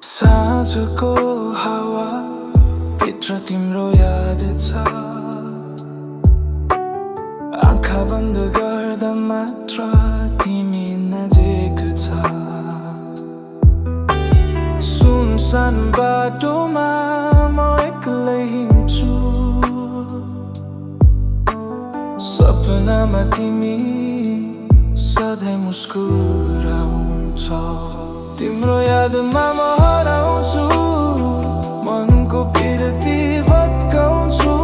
साँझको हावा भित्र तिम्रो याद छ। आँखा बन्द गर्दा मात्र तिमी नजिक छ। सुनसान बाटोमा म एक्लै हिँड्छु, सपनामा तिमी सधैँ मुस्कुराउँछौ। तिम्रो यादमा म हराउँछु, मनको पिरती भत्काउँछु।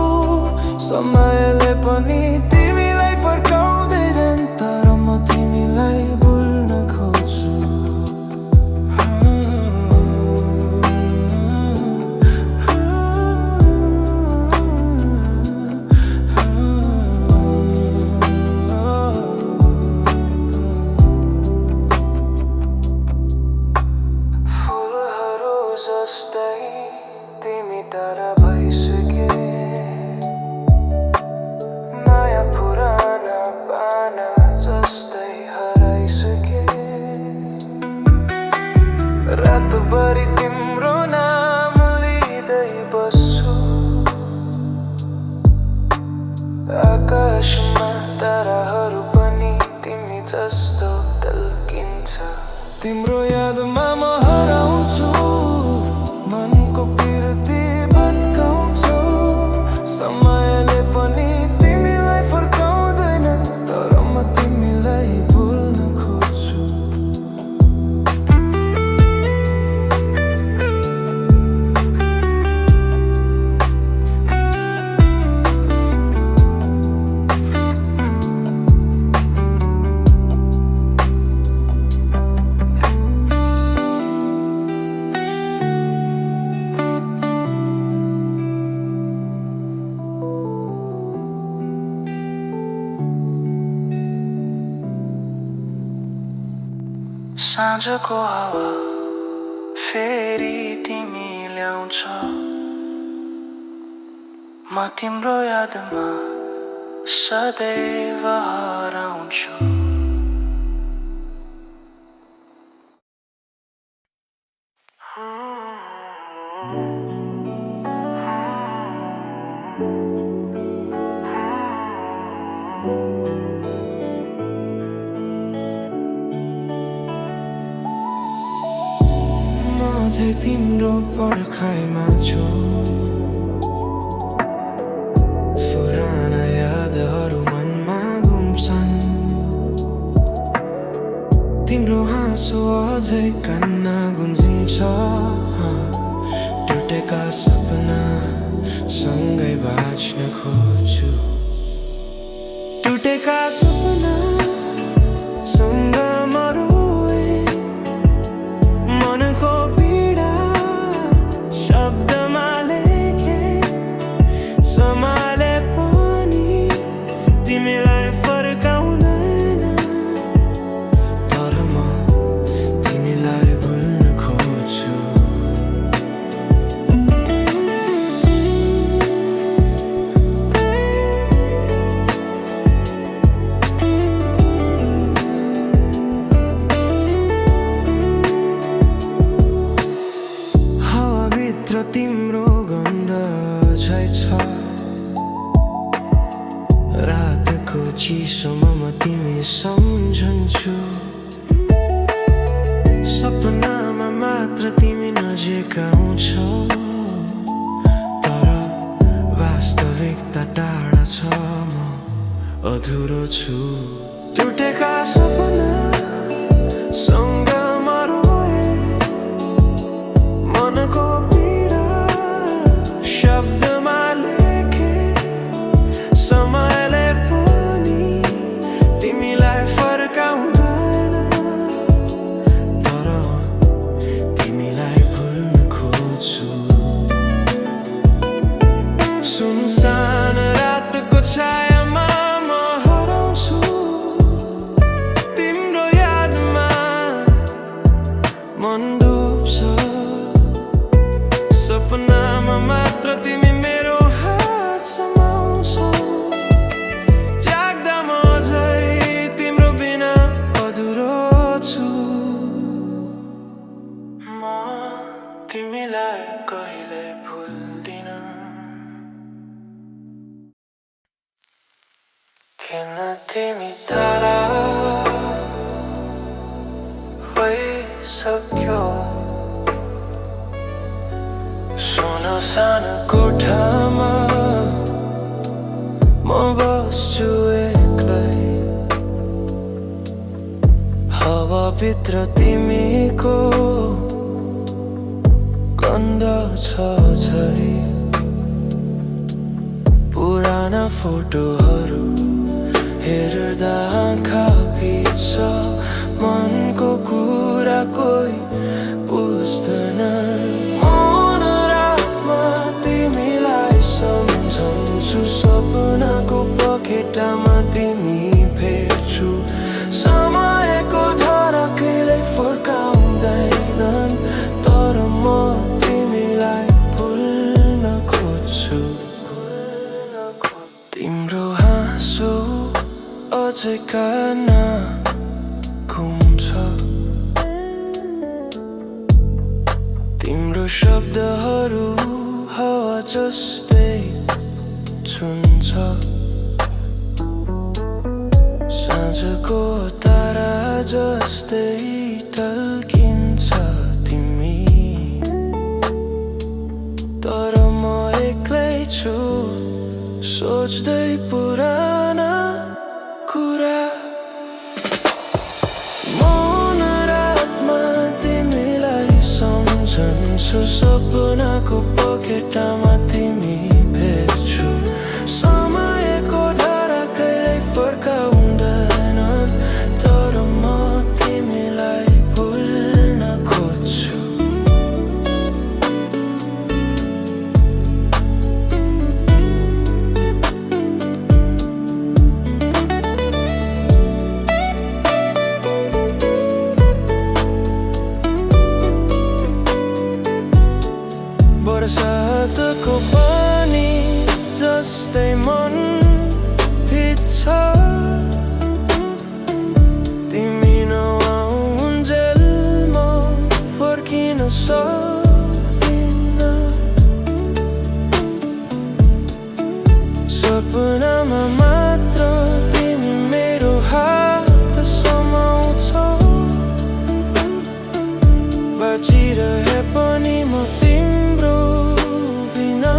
समयले पनि तिमीलाई फर्काउँदैन, तर म तिमीलाई भुल्न खोज्छु। जस्तै तिमी टाढा भइसके, नयाँ पुराना पाना जस्तै हराइसके। रातभरि तिम्रो नाम लिँदै बस्छु, आकाशमा ताराहरू पनि तिमी जस्तो टल्किन्छ। तिम्रो यादमा म हराउँछु, मनको पिरती भत्काउँछु। समयले पनि तिमीलाई फर्काउँदैन, तर म तिमीलाई भुल्न खोज्छु। साँझको हावा फेरि तिमी ल्याउँछौ, म तिम्रो यादमा सदैव हराउँछु। अझै तिम्रो पर्खाइमा छु, पुराना यादहरू मनमा घुम्छन्। तिम्रो हाँसो अझै कानमा गुन्जिन्छ, टुटेका सपना सँगै बाँच्न खोज्छु। टुटेका सपना सँग म रोए, मनको पीडा शब्दमा लेखे। समयले पनि तिमीलाई फर्काउँदैन, तर म तिमीलाई भुल्न खोज्छु। हावाभित्र तिम्रो गन्ध अझै छ, रातको चिसोमा म तिमी सम्झन्छु। सपनामा मात्र तिमी नजिक आउँछौ, तर वास्तविकता टाढा छ, म अधुरो छु। टुटेका सपना सँग म रोए, मनको पीडा शब्दमा लेखे। समयले पनि तिमीलाई फर्काउँदैन, तर तिमीलाई भुल्न खोज्छु। सुनसान रातको छायामा म हराउँछु, तिम्रो यादमा मन डुब्छ। तिमी तारा भइसक्यो सुनो सानो कोठामा म बस्छु एक्लै हावाभित्र तिमीको गन्ध छ झै पुराना फोटोहरू हेर्दा आँखा पिच्छ मनको कुरा कोही बुझ्दैन मौन रातमा तिमीलाई सम्झन्छु सपनाको पखेटामा तिमी भेट्छु समयको धारा कहिल्यै फर्काउँदैनन् तर म तिमीलाई भुल्न खोज्छु तिम्रो हाँसो अझै कानमा घुम्छ तिम्रो शब्दहरू हावा जस्तै छुन्छ साँझको तारा जस्तै टल्किन्छ तिमी तर म एक्लै छु सोच्दै पुराना कुरा मौन रातमा तिमीलाई सम्झन्छु सपनाको पखेटामा तिमी भेट्छु समयको धारा कहिल्यै फर्काउँदैनन् तर म तिमीलाई भुल्न खोज्छु बरसातको पानी जस्तै मन भिज्छ तिमी नआउन्जेल म फर्किन सक्दिन सपनामा मात्र तिमी मेरो हात समाउँछौ बाँचिरहे पनि म तिम्रो बिना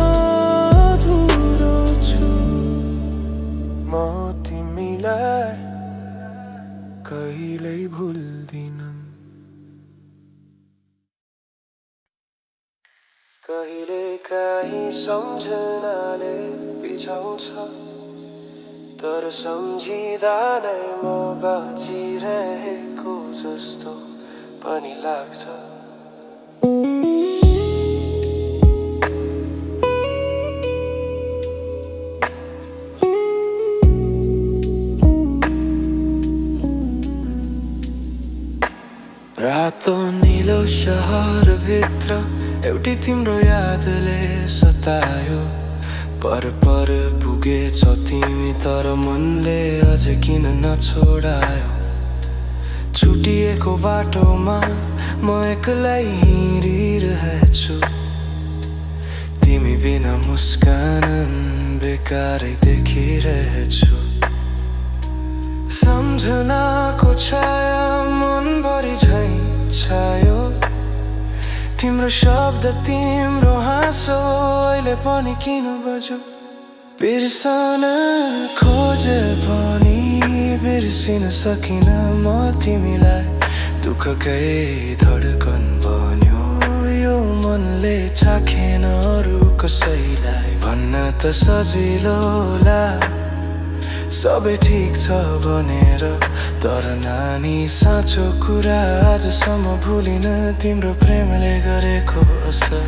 अधुरो छु म तिमीलाई कहिल्यै भुल्दिनँ कहिलेकाहीँ सम्झनाले बिझाउँछ तर सम्झिँदा नै म बाँचिरहेको जस्तो पनि लाग्छ रातो नीलो शहरभित्र एउटी तिम्रो यादले सतायो पर पुगेछौ तिमी तर मनले अझ किन नछोडायो छुटिएको बाटोमा म एक्लै हिँडिरहेछु तिमी बिना मुस्कान बेकारै देखिरहेछु सम्झनाको छाया मनभरि झैं छायो तिम्रो शब्द तिम्रो हाँसो अहिले पनि किन बज्यो बिर्सन खोजे पनि बिर्सिन सकिन म तिमीलाई दुःखकै धड्कन बन्यो यो मनले चाखेन अरू कसैलाई भन्न त सजिलोला सबै ठिक छ भनेर तर नानी साँचो कुरा आजसम्म भुलिन तिम्रो प्रेमले गरेको असर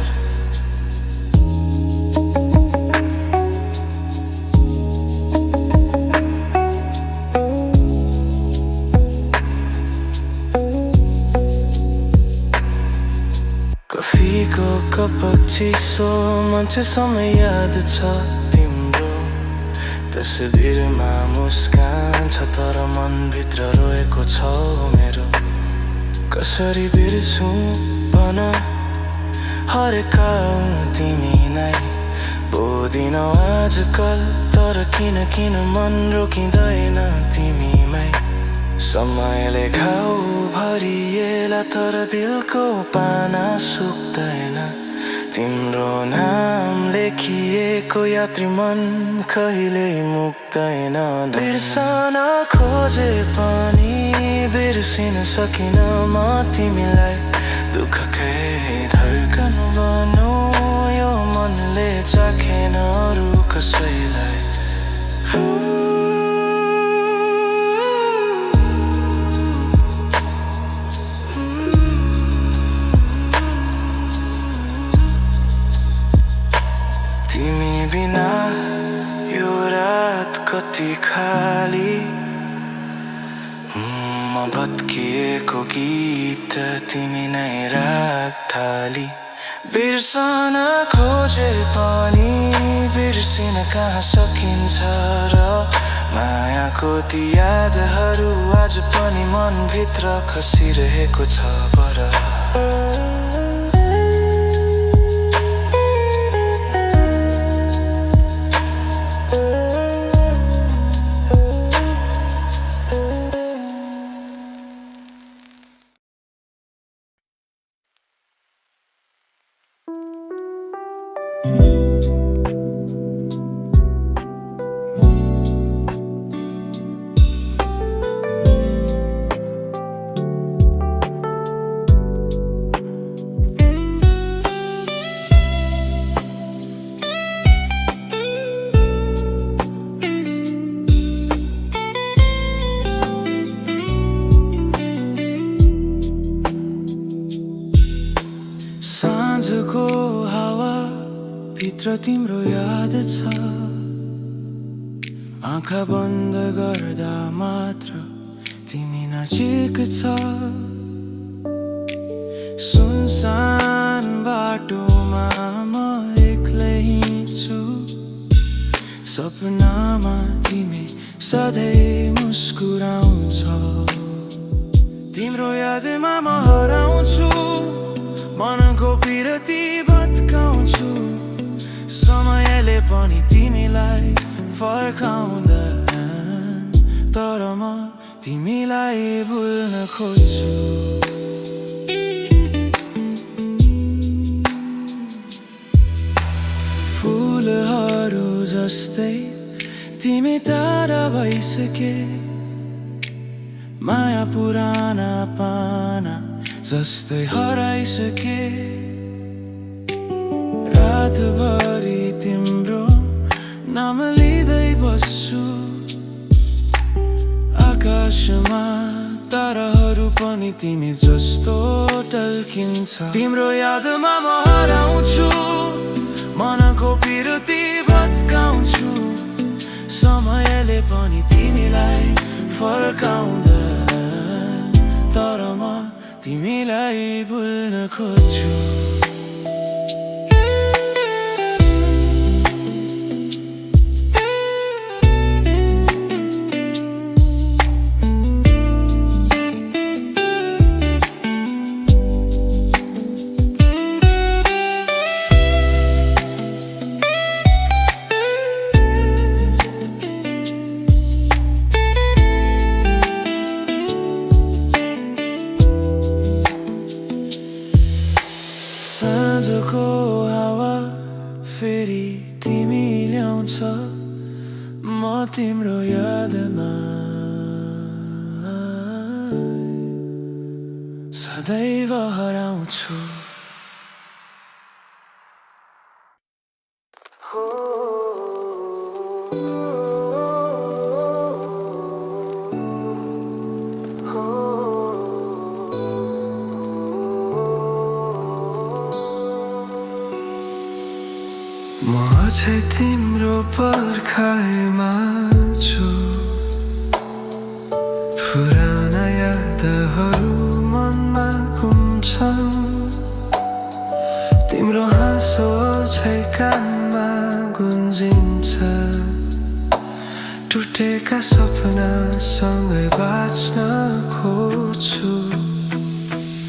कफीको कप चिसो मान्छेसम्म याद छ तस्बिरमा मुस्कान छ तर मनभित्र रोएको छ मेरो कसरी बिर्सु भन हरेक तिमी नै बोदिन आजकल तर किन किन मन रोकिँदैन तिमीमै समयले घाउ भरिएला तर दिलको पाना सुक्दैन तिम्रो नाम लेखिएको यात्री मन कहिल्यै मुक्दैन बिर्सन खोजे पनि बिर्सिन सकिन म तिमीलाई दुःखकै धड्कन बनो यो मनले चाखेन अरू कसैलाई तिमी बिना यो रात कति खाली म भत्किएको गीत तिमी नै राग थाली बिर्सन खोजे पनि बिर्सिन कहाँ सकिन्छ र मायाको ती यादहरू आज पनि मनभित्र खसिरहेको छ पर साँझको हावा भित्र तिम्रो याद छ आँखा बन्द गर्दा मात्र तिमी नजिक छ सुनसान बाटोमा म एक्लै हिँड्छु सपनामा तिमी सधैँ मुस्कुराउँछौ तिम्रो यादमा म हराउँछु मनको पिरती भत्काउँछु समयले पनि तिमीलाई फर्काउँदैन तर म तिमीलाई भुल्न खोज्छु फुलहरू जस्तै तिमी टाढा भइसके माया पुराना पाना जस्तै हराइसके रातभरि तिम्रो नाम लिँदै बस्छु आकाशमा ताराहरू पनि तिमी जस्तो टल्किन्छ तिम्रो यादमा म हराउँछु मनको पिरती भत्काउँछु समयले पनि तिमीलाई फर्काउँदैन तर म तिमीलाई भुल्न खोज्छु साँझको हावा फेरि तिमी ल्याउँछ म तिम्रो यादमा सदैव हराउँछु म चाहिँ तिम्रो पर्खाइमा छु पुराना यादहरू मनमा घुम्छन् तिम्रो हाँसो चाहिँ कानमा गुन्जिन्छ टुटेका सपनासँगै बाँच्न खोज्छु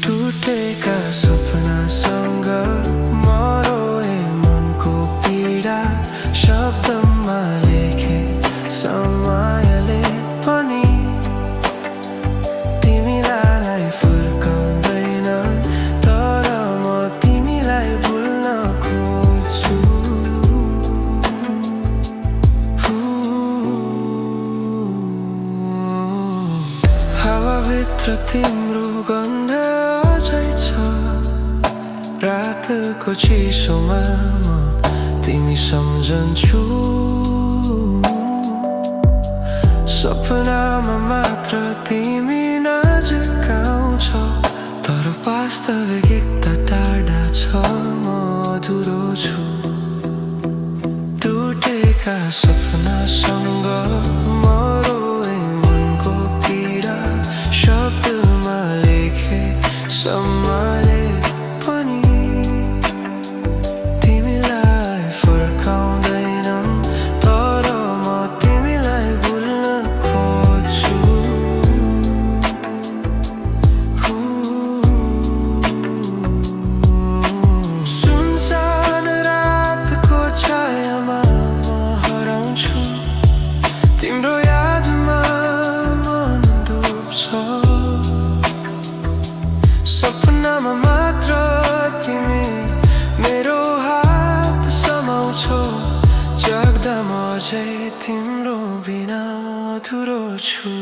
टुटेका सपनासँग मरो मनको पीडा रातको चिसोमा म तिमी सम्झन्छु सपनामा मात्र तिमी नजिक आउँछौ तर वास्तविकता टाढा छ म अधुरो छु टुटेका सपनासँग म रोए मनको पीडा शब्दमा लेखे सम्हाले पनि तिमीलाई फर्काउँदैनन् तर म तिमीलाई भुल्न खोज्छु सुनसान रातको छायामा म हराउँछु तिम्रो यादमा मन डुब्छ सपनामा मात्र तिमी मेरो हात समाउँछौ जाग्दा म अझै तिम्रो बिना अधुरो छु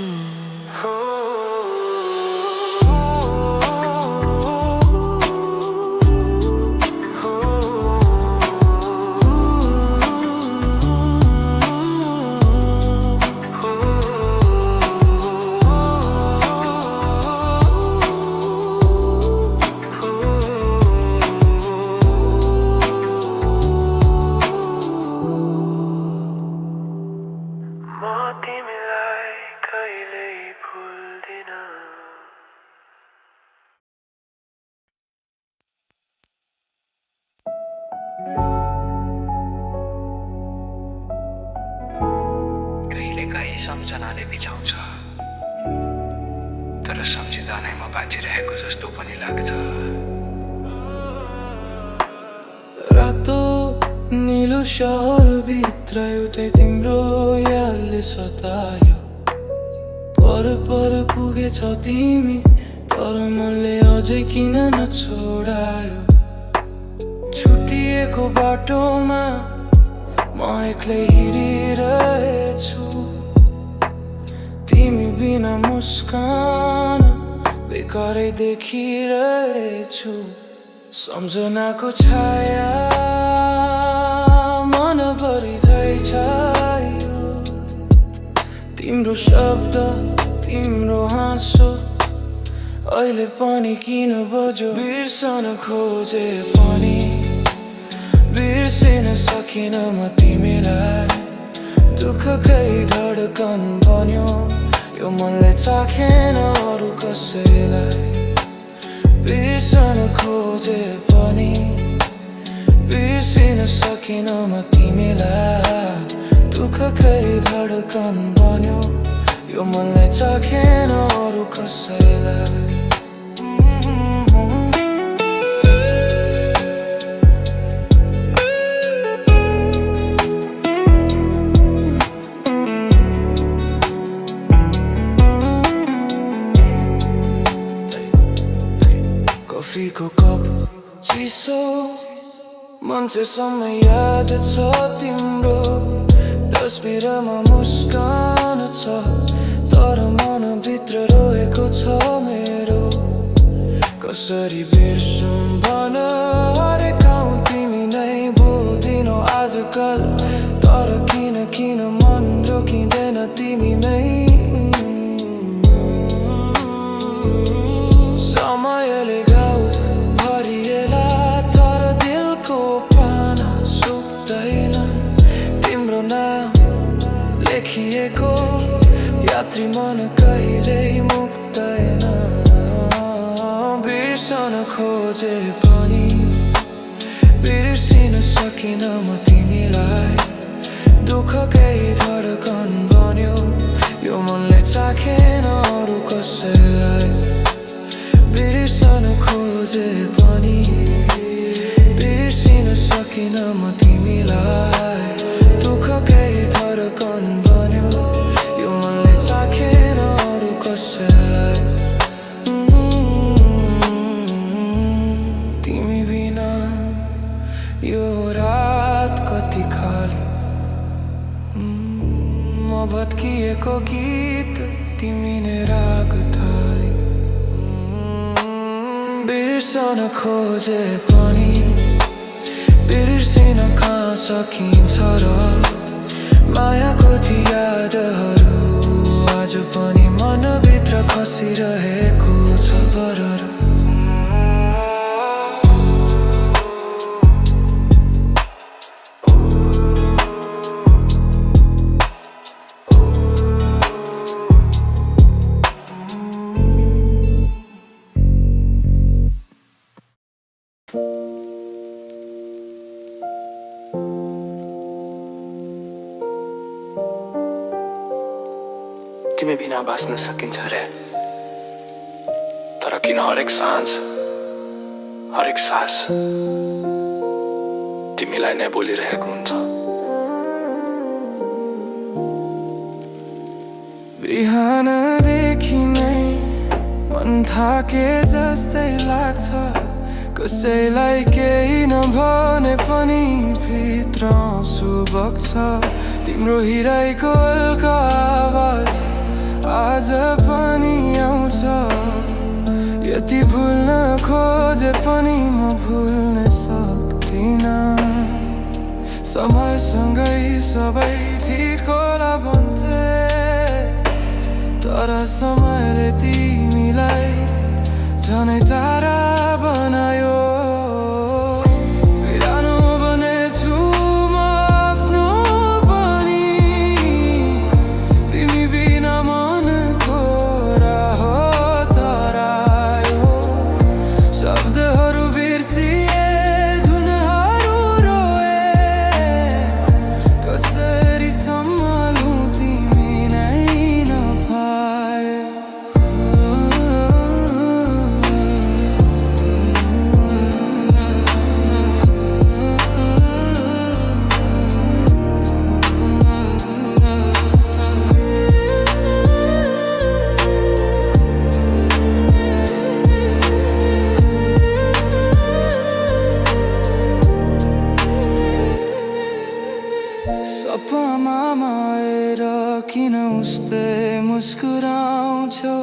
तिमीलाई कहिल्यै भुल्दिन कहिलेकाहीँ सम्झनाले बिझाउँछ तर सम्झिँदा नै म बाँचिरहेको जस्तो पनि लाग्छ रातो नीलो सहरभित्र एउटै तिम्रो यादले सतायो पर पर पुगेछौ तिमी तर मनले अझै किन नछोडायो छुटिएको बाटोमा म एक्लै हिँडिरहेछु तिमी बिना मुस्कान बेकारै देखिरहेछु सम्झनाको छाया मनभरि झै छायो तिम्रो शब्द तिम्रो हाँसो अहिले पनि किन बज्यो बिर्सन खोजे पनि बिर्सिन सकिन म तिमीलाई दुःखकै धडकन बन्यो यो मनले चाखेन अरू कसैलाई बिर्सन खोजे पनि बिर्सिन सकिन म तिमीलाई दुःखकै धडकन बन्यो यो मनलाई चाखेन अरू कसैलाई कफीको कप चिसो मान्छेसम्म याद छ तिम्रो तस्बिरमा मुस्कान छ तर मनभित्र रोएको छ मेरो कसरी बिर्सुँ भन हरेक ठाउँ तिमी नै बोल्दिनौ आजकल तर किन मन रोकिँदैन तिमीमै समयले गाउँ भरिएला तर दिलको पाना सुक्दैन तिम्रो नाम लेखिएको यात्री मन कहिल्यै मुक्दैन बिर्सन खोजे पनि बिर्सिन सकिन म तिमीलाई दुःखकै धडकन बन्यो यो मनले चाखेन अरू कसैलाई बिर्सन खोजे पनि बिर्सिन सकिन म तिमीलाई दुःखकै धडकन बन्यो यो मनले चाखेन अरू कसैलाई तिमी बिना यो रात कति खाली म भत्किएको गीत तिमी नै राग थाली बिर्सन खोजे पनि बिर्सिन कहाँ सकिन्छ र मायाको ती यादहरू आज पनि मनभित्र खसिरहेको छ बरर तिमी बिना बाँच्न सकिन्छ रे तर किन हरेक साँझ हरेक सास तिमीलाई नै बोलिरहेको हुन्छ बिहानदेखि नै मन थाके जस्तै लाग्छ कसैलाई केही नभने पनि भित्र आँसु बग्छ तिम्रो हृदयको हल्का आवाज आज पनि आउँछ यति भुल्न खोजे पनि म भुल्न सक्दिन समयसँगै सबै ठिक होला भन्थे तर समयले तिमीलाई झनै टाढा बनायो सपनामा आएर किन उस्तै मुस्कुराउँछौ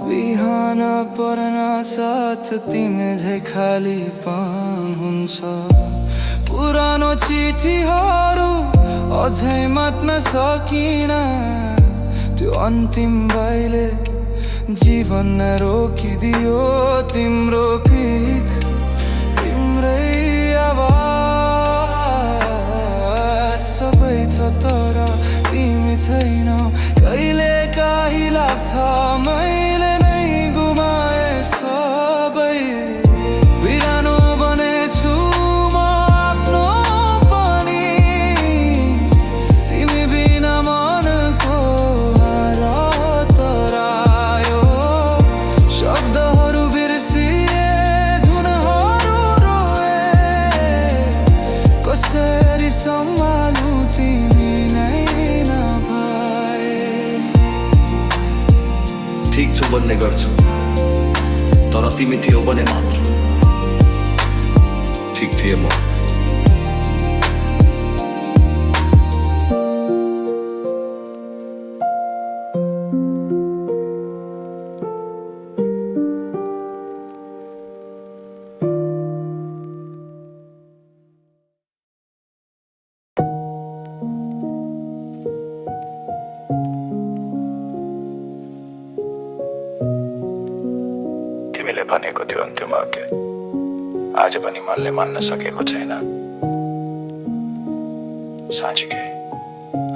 बिहान पर्न साथ तिमी झै खालीपन हुन्छ पुरानो चिठीहरू अझै मात्न सकिन त्यो अन्तिम बाइले जीवन रोकिदियो तिम्रो किक तिम्रै आवाज सबै छ तर तिमी छैनौ कहिले काहीँ लाग्छ मैले नै गुमाए सबै बिरानो बनेछु म आफ्नो पनि तिमी बिना मनको हार तरायो शब्दहरू बिर्सिए धुनहरू रोए कसरी सम्हालु तिमी नै नभए ठीक छु भन्ने गर्छु तर तिमी थियो भने मात्र ठीक थिए म तिमीले भनेको थियो अन्तिम वाक्य आज पनि मनले मान्न सकेको छैन साँच्चीकै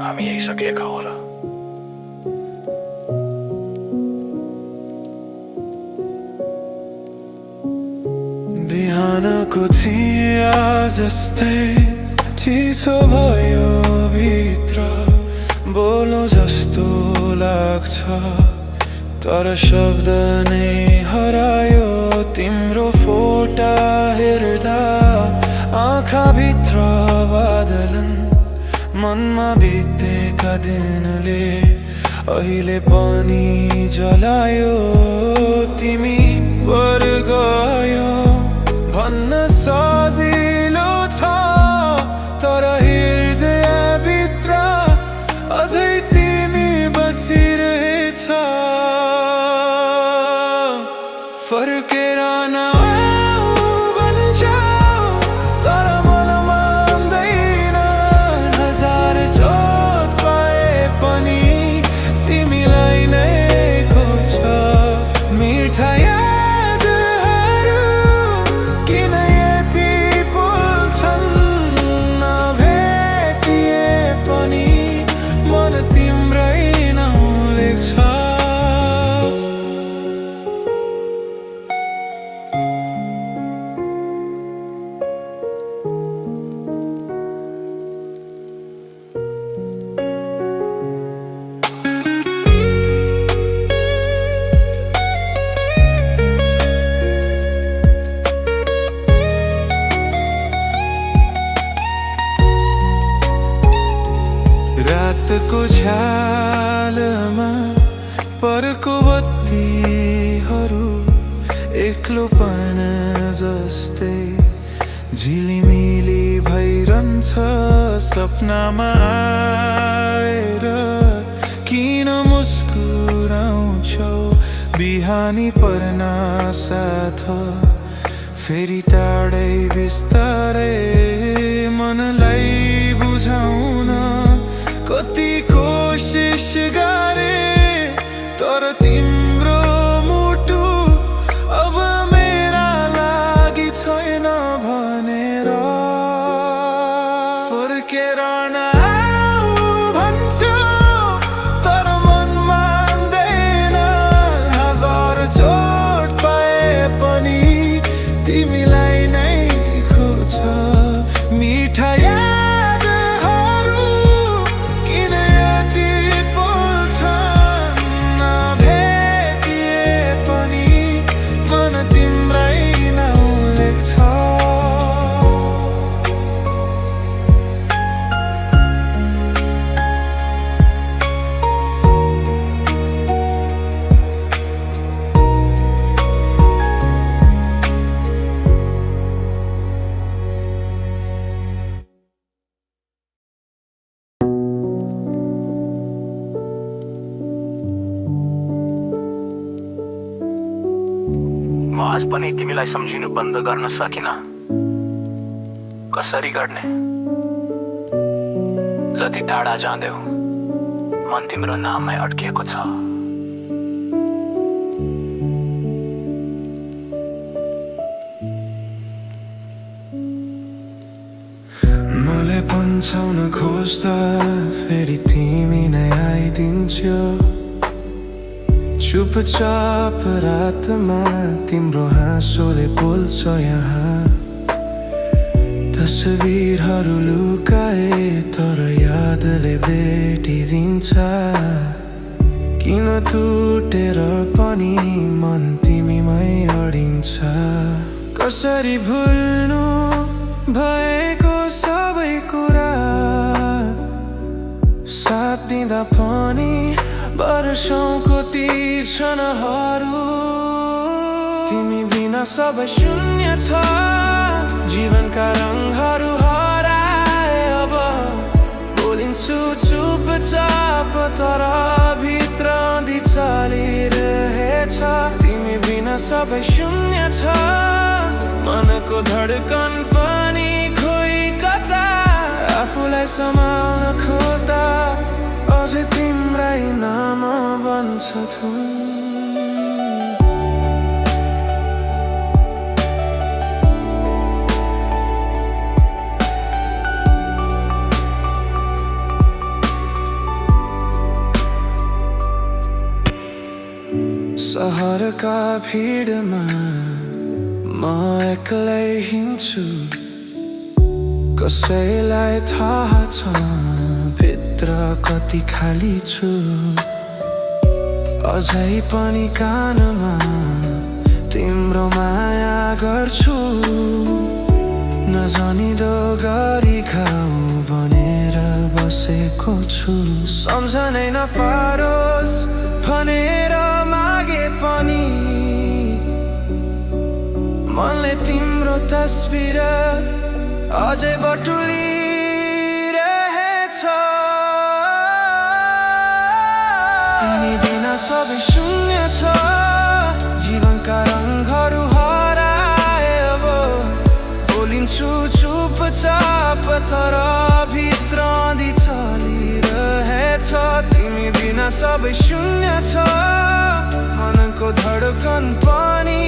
हामी यही सकेका हो र बिहानको चिया जस्तै चिसो भयो भित्र बोल्नु जस्तो लाग्छ तर शब्द नै हरायो तिम्रो फोटा हेर्दा आँखाभित्र बादलन मनमा बितेका दिनले अहिले पनि जलायो तिमी पर गयो भन्न सजिलो छ तर हृदयभित्र अझै तिमी बसिरहेछ फर्केर न जस्तै झिलिमिली भइरहन्छ सपनामा आएर किन मुस्कुराउँछौ बिहानी पर्ना साथ फेरि टाढै बिस्तारै मनलाई बुझाउन कति कोसिस गरे तर तिम्रो मुटु अब मेरा लागि छैन भनेर फर्केर नआऊ भन्छौ तर मन मान्दैन हजार चोट पाए पनि तिमीलाई नै खोज्छ मिठा यादहरू किन यति पोल्छन् नभेटिए पनि मन तिम्रै नाउँ लेख्छ म आज पनि तिमीलाई सम्झिनु बन्द गर्न सकिन कसरी गर्ने जति टाढा जाँदैौ मन तिम्रो नाममै अड्किएको छ मलाई पन्छाउन खोज्दा फेरि तिमी नै आइदिन्छौ चुपचाप रातमा तिम्रो हाँसोले बोल्छ यहाँ तस्बिरहरू लुकाए तर यादले भेटिदिन्छ किन टुटेर पनि मन तिमीमै अडिन्छ कसरी भुल्नु भएको सबै कुरा साथ दिँदा पनि वर्षौंको ती क्षणहरू तिमी बिना सबै शून्य छ जीवनका रङहरू हराए अब बोलिन्छु चुपचाप तर भित्र आँधी चलिरहेछ तिमी बिना सबै शून्य छ मनको धड्कन पनि खोइ कता आफूलाई सम्हाल्न खोज्दा अझै तिम्रै नाम बन्छ धुन सहरका भिडमा म एक्लै हिँड्छु कसैलाई थाहा छ भित्र कति खाली छु अझै पनि कानमा तिम्रो माया गर्छु नजानिदो गरी खाऊ भनेर बसेको छु सम्झनै नपारोस् भनेर मागे पनि मनले तिम्रो तस्बिर अझै बटुलिरहेछ तिमी बिना सबै शून्य छ जीवनका रङहरू हराए अब बोलिन्छु चुपचाप तर भित्र आँधी चलिरहेछ तिमी बिना सबै शून्य छ मनको धड्कन पनि